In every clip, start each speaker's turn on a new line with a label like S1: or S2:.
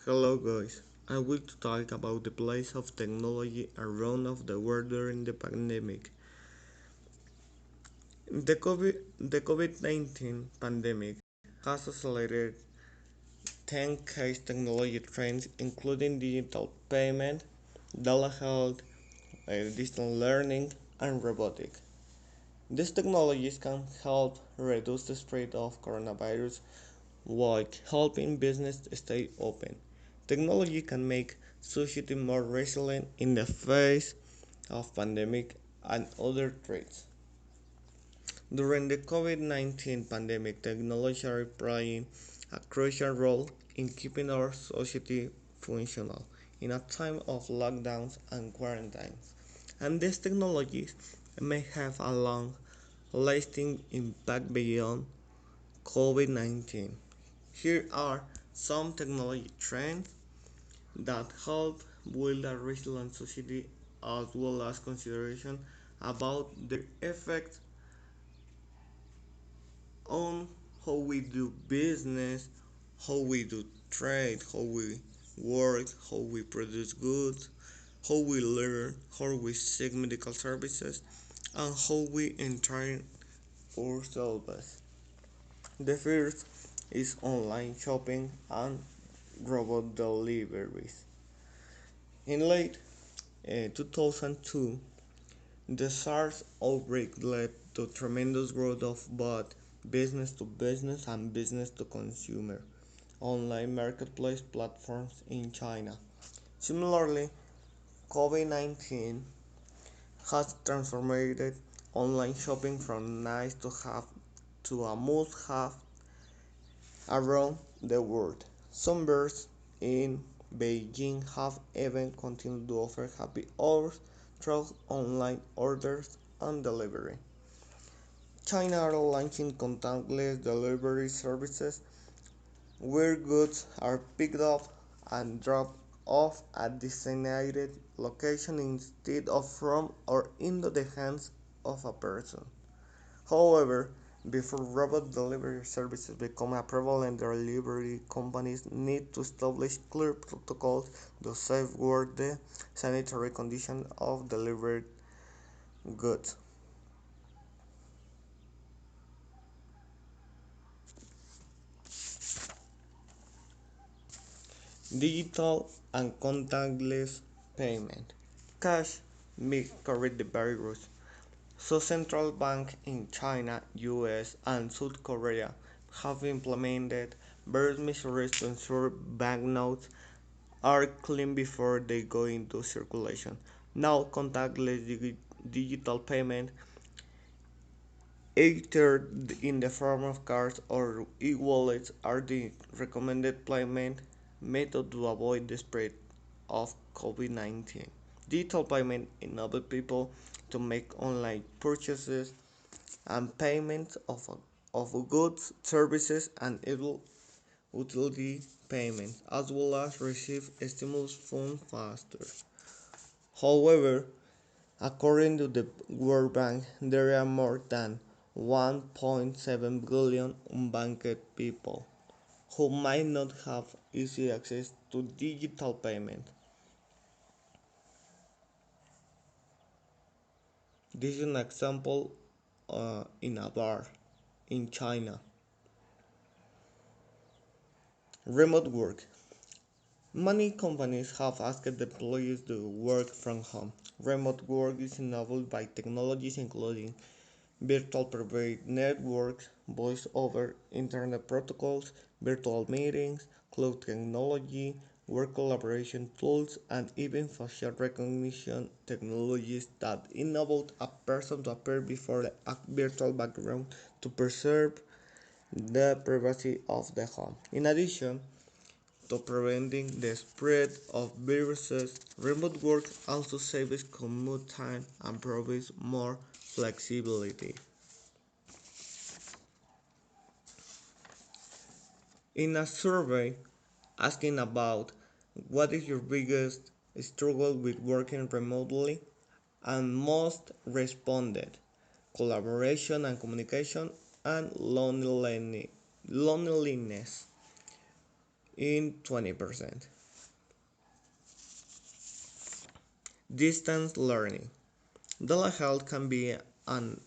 S1: Hello guys, I will talk about the place of technology around of the world during the pandemic. The COVID-19 pandemic has accelerated 10 case technology trends including digital payment, telehealth, distance learning, and robotics. These technologies can help reduce the spread of coronavirus while helping business stay open. Technology can make society more resilient in the face of pandemic and other threats. During the COVID-19 pandemic, technology are playing a crucial role in keeping our society functional in a time of lockdowns and quarantines. And these technologies may have a long-lasting impact beyond COVID-19. Here are some technology trends that help build a resilient society as well as consideration about their effects on how we do business, how we do trade, how we work, how we produce goods, how we learn, how we seek medical services, and how we entertain ourselves. The first is online shopping and robot deliveries. In late 2002, the SARS outbreak led to tremendous growth of both business to business and business to consumer online marketplace platforms in China. Similarly, COVID-19 has transformed online shopping from nice to have to a must have around the world. Some birds in Beijing have even continued to offer happy hours through online orders and delivery. China are launching contactless delivery services where goods are picked up and dropped off at designated location instead of from or into the hands of a person. However, before robot delivery services become a prevalent, delivery companies need to establish clear protocols to safeguard the sanitary condition of delivered goods. Digital and contactless payment. Cash may carry the virus, so central banks in China, US, and South Korea have implemented various measures to ensure banknotes are clean before they go into circulation. Now, contactless digital payment, either in the form of cards or e-wallets, are the recommended payment method to avoid the spread of COVID-19. Digital payment enables people to make online purchases and payments of goods, services, and utility payments, as well as receive stimulus funds faster. However, according to the World Bank, there are more than 1.7 billion unbanked people who might not have easy access to digital payment. This is an example in a bar in China. Remote work. Many companies have asked employees to work from home. Remote work is enabled by technologies including virtual private networks, voice over internet protocols, virtual meetings, cloud technology, work collaboration tools, and even facial recognition technologies that enable a person to appear before a virtual background to preserve the privacy of the home. In addition, to preventing the spread of viruses, remote work also saves commute time and provides more flexibility. In a survey asking about what is your biggest struggle with working remotely, and most responded collaboration and communication and loneliness. in 20%. Distance learning. Telehealth can be an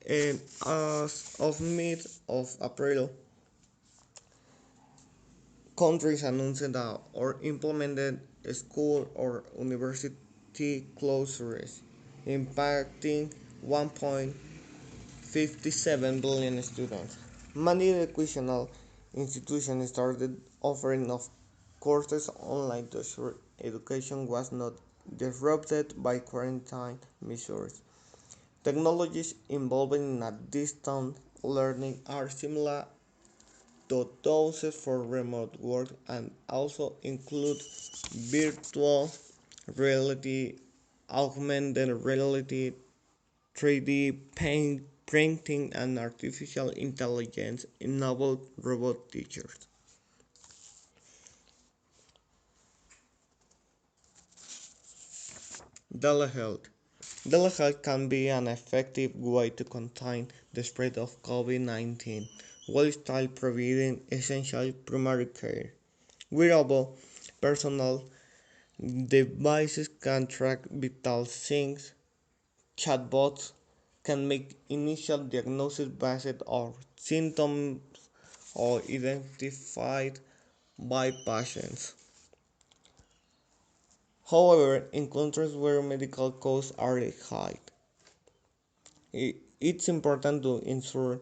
S1: as of mid of April, countries announced that or implemented school or university closures, impacting 1.57 billion students. Many educational institutions started offering of courses online to ensure education was not disrupted by quarantine measures. Technologies involving in a distance learning are similar to those for remote work and also include virtual reality, augmented reality, 3D printing, and artificial intelligence enabled robot teachers. Telehealth. Telehealth can be an effective way to contain the spread of COVID-19 while still providing essential primary care. Wearable personal devices can track vital signs. Chatbots can make initial diagnosis based on symptoms or identified by patients. However, in countries where medical costs are high, it's important to ensure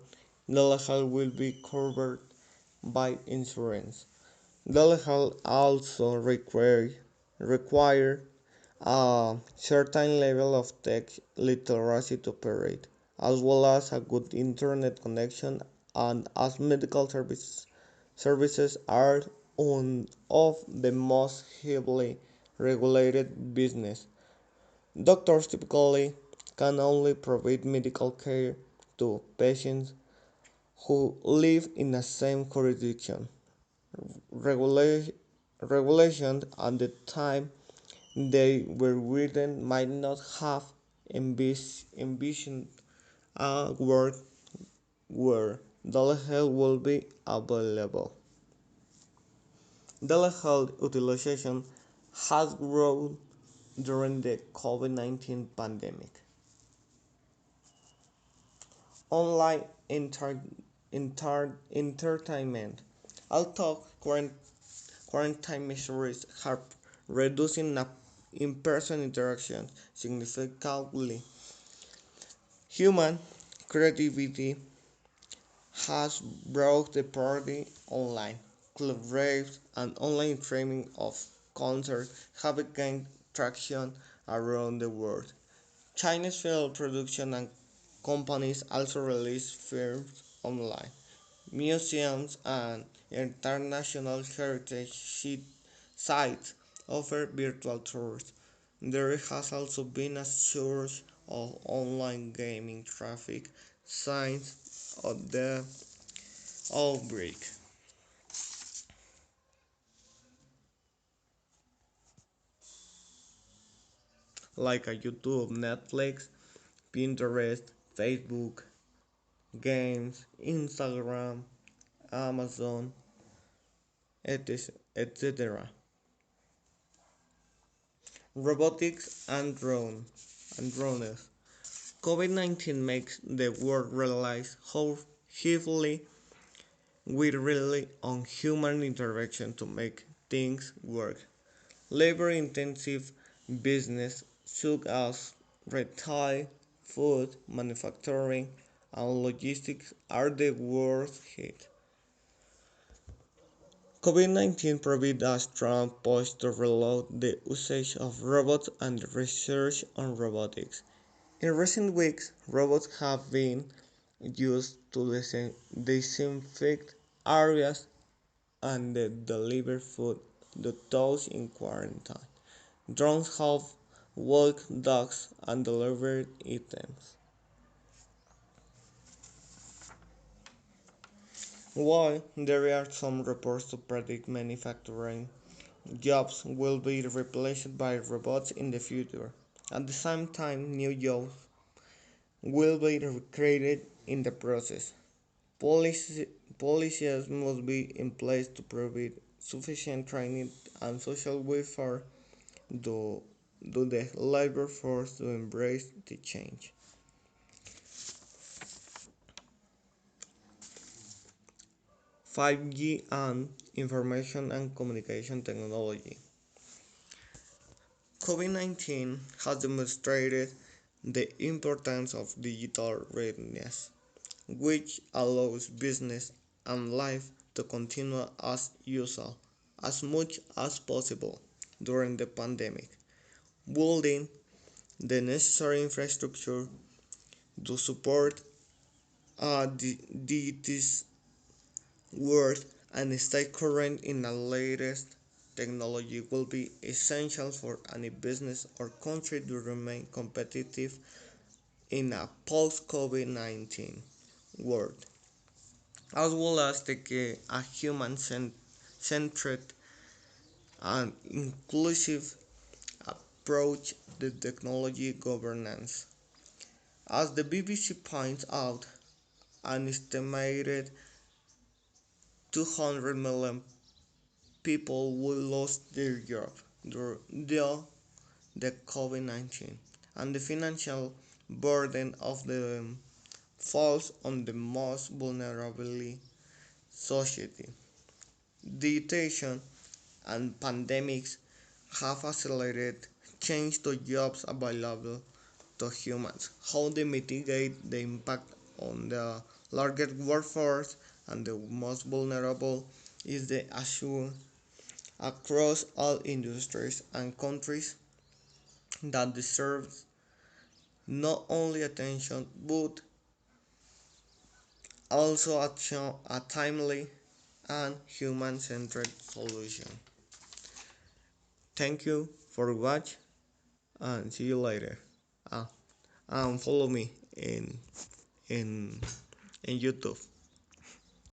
S1: telehealth will be covered by insurance. Telehealth also require a certain level of tech literacy to operate, as well as a good internet connection, and as medical services are one of the most heavily regulated business. Doctors typically can only provide medical care to patients who live in the same jurisdiction. Regula- Regulations at the time they were written might not have envisioned a world where telehealth will be available. Telehealth utilization has grown during the COVID-19 pandemic. Online entertainment. Although quarantine measures have reduced in-person interaction significantly, human creativity has brought the party online. Club raves and online streaming of concerts have gained traction around the world. Chinese film production and companies also release films online. Museums and international heritage sites offer virtual tours. There has also been a surge of online gaming traffic since the outbreak, like a YouTube, Netflix, Pinterest, Facebook, games, Instagram, Amazon, etc. Robotics and drones. COVID-19 makes the world realize how heavily we rely on human intervention to make things work. Labor-intensive business such as retail, food, manufacturing, and logistics are the worst hit. COVID-19 provided a strong push to reload the usage of robots and research on robotics. In recent weeks, robots have been used to disinfect areas and deliver food to those in quarantine. Drones have walked dogs and delivered items. While there are some reports to predict manufacturing jobs will be replaced by robots in the future, at the same time new jobs will be created in the process. Policy, policies must be in place to provide sufficient training and social welfare to, to the labor force to embrace the change. 5G and information and communication technology. COVID 19 has demonstrated the importance of digital readiness, which allows business and life to continue as usual as much as possible during the pandemic, building the necessary infrastructure to support this work and stay current in the latest technology will be essential for any business or country to remain competitive in a post-COVID-19 world, as well as take a human-centered and inclusive approach to technology governance. As the BBC points out, an estimated 200 million people will lose their job due the COVID-19, and the financial burden of them falls on the most vulnerable society. Dictation and pandemics have accelerated change to jobs available to humans, how they mitigate the impact on the larger workforce and the most vulnerable is the issue across all industries and countries that deserves not only attention but also a timely and human-centered solution. Thank you for watching and see you later. And follow me in in YouTube.